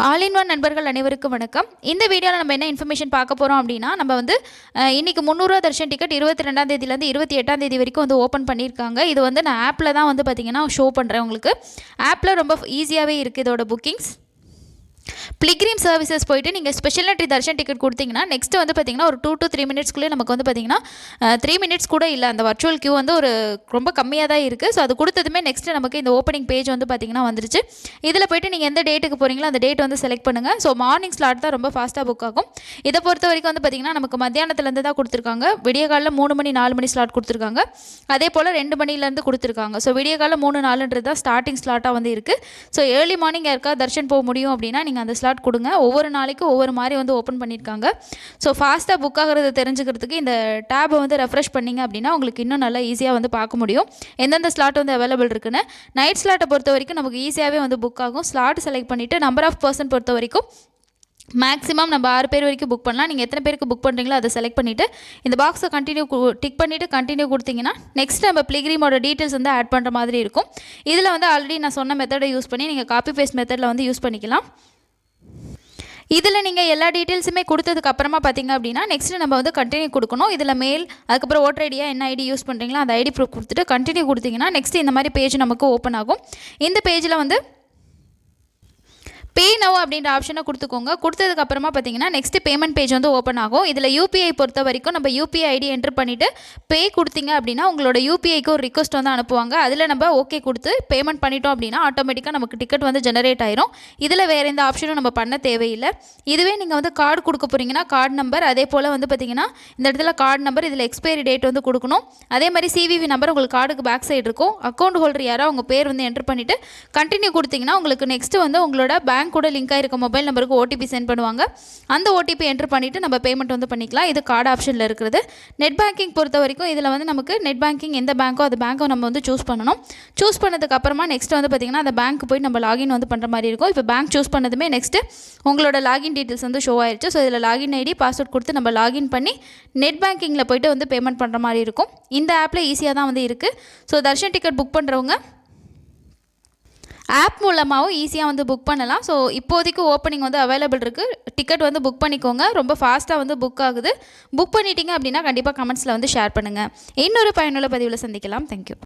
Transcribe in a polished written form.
All in one நண்பர்கள் அனைவருக்கும் வணக்கம். இந்த வீடியோவில் நம்ம என்ன இன்ஃபர்மேஷன் பார்க்க போகிறோம் அப்படின்னா, நம்ம வந்து இன்றைக்கி 300 தர்ஷன் டிக்கெட் 22ஆம் தேதியிலேருந்து 28ஆம் தேதி வரைக்கும் வந்து ஓப்பன் பண்ணியிருக்காங்க. இது வந்து நான் ஆப்பில் தான் வந்து பார்த்திங்கன்னா ஷோ பண்ணுறேன் உங்களுக்கு. ஆப்பில் ரொம்ப ஈஸியாகவே இருக்குது இதோட புக்கிங்ஸ். பிளிக்ரீம் சர்வீசஸ் போய்ட்டு நீங்கள் ஸ்பெஷல் என்ட்ரி தர்ஷன் டிக்கெட் கொடுத்தீங்கன்னா நெக்ஸ்ட் வந்து பார்த்திங்கன்னா ஒரு 2 to 3 மினிட்ஸ்க்குள்ளே நமக்கு வந்து பார்த்திங்கன்னா 3 மினிட்ஸ் கூட இல்லை, அந்த வர்ச்சுவல் கியூ வந்து ஒரு ரொம்ப கம்மியாக தான் இருக்குது. ஸோ அது கொடுத்ததுமே நெக்ஸ்ட்டு நமக்கு இந்த ஓப்பனிங் பேஜ் வந்து பார்த்திங்கன்னா வந்துருச்சு. இதில் போய்ட்டு நீங்கள் எந்த டேட்டுக்கு போகிறீங்களோ அந்த டேட் வந்து செலக்ட் பண்ணுங்கள். ஸோ மார்னிங் ஸ்லாட் தான் ரொம்ப ஃபாஸ்ட்டாக புக் ஆகும். இதை பொறுத்த வரைக்கும் வந்து பார்த்திங்கன்னா நமக்கு மத்தியானத்துலேருந்து தான் கொடுத்துருக்காங்க. விடிய காலையில் 3 மணி 4 மணி ஸ்லாட் கொடுத்துருக்காங்க. அதே போல் 2 மணிலேருந்து கொடுத்துருக்காங்க. ஸோ விடிய காலையில் 3 4ன்றது தான் ஸ்டார்டிங் ஸ்லாட்டாக வந்து இருக்குது. ஸோ ஏர்லி மார்னிங் யாருக்கா தர்ஷன் போக முடியும் அப்படின்னா நீங்கள் அந்த ஸ்லாட் கொடுங்க. ஒவ்வொரு நாளைக்கும் ஒவ்வொரு மாதிரி வந்து ஓப்பன் பண்ணியிருக்காங்க. ஸோ ஃபாஸ்ட்டாக புக் ஆகிறது தெரிஞ்சுக்கிறதுக்கு இந்த டேபை வந்து ரெஃப்ரெஷ் பண்ணிங்க அப்படின்னா உங்களுக்கு இன்னும் நல்லா ஈஸியாக வந்து பார்க்க முடியும் எந்தெந்த ஸ்லாட் வந்து அவைலபிள் இருக்குன்னு. நைட் ஸ்லாட்டை பொறுத்த வரைக்கும் நமக்கு ஈஸியாகவே வந்து புக் ஆகும். ஸ்லாட் செலக்ட் பண்ணிவிட்டு நம்பர் ஆஃப் பர்சன் பொறுத்த வரைக்கும் மேக்ஸிமம் நம்ம 6 பேர் வரைக்கும் புக் பண்ணலாம். நீங்கள் எத்தனை பேருக்கு புக் பண்ணுறீங்களோ அதை செலக்ட் பண்ணிவிட்டு இந்த பாக்ஸை டிக் பண்ணிவிட்டு கண்டினியூ கொடுத்தீங்கன்னா நெக்ஸ்ட் நம்ம பிளிக்ரீமோட டீட்டெயில்ஸ் வந்து ஆட் பண்ணுற மாதிரி இருக்கும். இதில் வந்து ஆல்ரெடி நான் சொன்ன மெத்தடை யூஸ் பண்ணி நீங்கள் காப்பி பேஸ்ட் மெத்தடில் வந்து யூஸ் பண்ணிக்கலாம். இதில் நீங்கள் எல்லா டீட்டெயில்ஸுமே கொடுத்ததுக்கு அப்புறமா பார்த்தீங்க அப்படின்னா நெக்ஸ்ட்டு நம்ம வந்து கண்டினியூ கொடுக்கணும். இதில் மெயில், அதுக்கப்புறம் ஓட்டர் ஐடியா என்ன ஐடி யூஸ் பண்ணுறீங்களோ அந்த ஐடி ப்ரூஃப் கொடுத்துட்டு கண்டினியூ கொடுத்தீங்கன்னா நெக்ஸ்ட் இந்த மாதிரி பேஜ் நமக்கு ஓப்பன் ஆகும். இந்த பேஜில் வந்து பே நவ் அப்படின்ற ஆப்ஷனை கொடுத்துக்கோங்க. கொடுத்ததுக்கப்புறமா பார்த்தீங்கன்னா நெக்ஸ்ட்டு பேமெண்ட் பேஜ் வந்து ஓப்பன் ஆகும். இதில் யூபிஐ பொறுத்த வரைக்கும் நம்ம யூபிஐ ஐடி என்ட்ரு பண்ணிவிட்டு பே கொடுத்தீங்க அப்படின்னா உங்களோட யூபிஐக்கு ஒரு ரிக்வஸ்ட் வந்து அனுப்புவாங்க. அதில் நம்ம ஓகே கொடுத்து பேமெண்ட் பண்ணிட்டோம் அப்படின்னா ஆட்டோமேட்டிக்காக நமக்கு டிக்கெட் வந்து ஜெனரேட் ஆயிரும். இதில் வேறு எந்த ஆப்ஷனும் நம்ம பண்ண தேவையில்லை. இதுவே நீங்கள் வந்து கார்டு கொடுக்க போகிறீங்கன்னா கார்டு நம்பர், அதே போல் வந்து பார்த்திங்கன்னா இந்த இடத்துல கார்டு நம்பர், இதில் எக்ஸ்பைரி டேட் வந்து கொடுக்கணும். அதே மாதிரி சிவிவி நம்பர் உங்களுக்கு கார்டுக்கு பேக் சைடு இருக்கும். அக்கௌண்ட் ஹோல்டர் யாரோ அவங்க பேர் வந்து என்ட்ரு பண்ணிவிட்டு கண்டினியூ கொடுத்தீங்கன்னா உங்களுக்கு நெக்ஸ்ட்டு வந்து உங்களோட பேங்க் கூட லிங்க் ஆகிருக்க மொபைல் நம்பருக்கு ஓடிபி சென்ட் பண்ணுவாங்க. அந்த ஓடிபி என்ட்ரு பண்ணிவிட்டு நம்ம பேமெண்ட் வந்து பண்ணிக்கலாம். இது கார்டு ஆப்ஷனில் இருக்கிறது. நெட் பேங்கிங் பொறுத்த வரைக்கும் இதில் வந்து நமக்கு நெட் பேங்கிங் எந்த பேங்க்கோ அந்த பேங்க்கை நம்ம வந்து சூஸ் பண்ணணும். சூஸ் பண்ணதுக்கு அப்புறமா நெக்ஸ்ட் வந்து பார்த்திங்கன்னா அந்த பேங்க்கு போய் நம்ம லாகின் வந்து பண்ணுற மாதிரி இருக்கும். இப்போ பேங்க் சூஸ் பண்ணதுமே நெக்ஸ்ட்டு உங்களோட லாகின் டீட்டெயில்ஸ் வந்து ஷோ ஆயிடுச்சு. ஸோ இதில் லாகின் ஐடி பாஸ்வேர்ட் கொடுத்து நம்ம லாகின் பண்ணி நெட் பேங்கிங்கில் போய்ட்டு வந்து பேமெண்ட் பண்ணுற மாதிரி இருக்கும். இந்த ஆப்பில் ஈஸியாக தான் வந்து இருக்குது. ஸோ தர்ஷன் டிக்கெட் புக் பண்ணுறவங்க ஆப் மூலமாகவும் ஈஸியாக வந்து புக் பண்ணலாம். ஸோ இப்போதைக்கு ஓப்பனிங் வந்து அவைலபிள் இருக்குது. டிக்கெட் வந்து புக் பண்ணிக்கோங்க. ரொம்ப ஃபாஸ்ட்டாக வந்து புக் ஆகுது. புக் பண்ணிட்டீங்க அப்படின்னா கண்டிப்பாக கமெண்ட்ஸில் வந்து ஷேர் பண்ணுங்கள். இன்னொரு பயனுள்ள பதிவில் சந்திக்கலாம். தேங்க்யூ.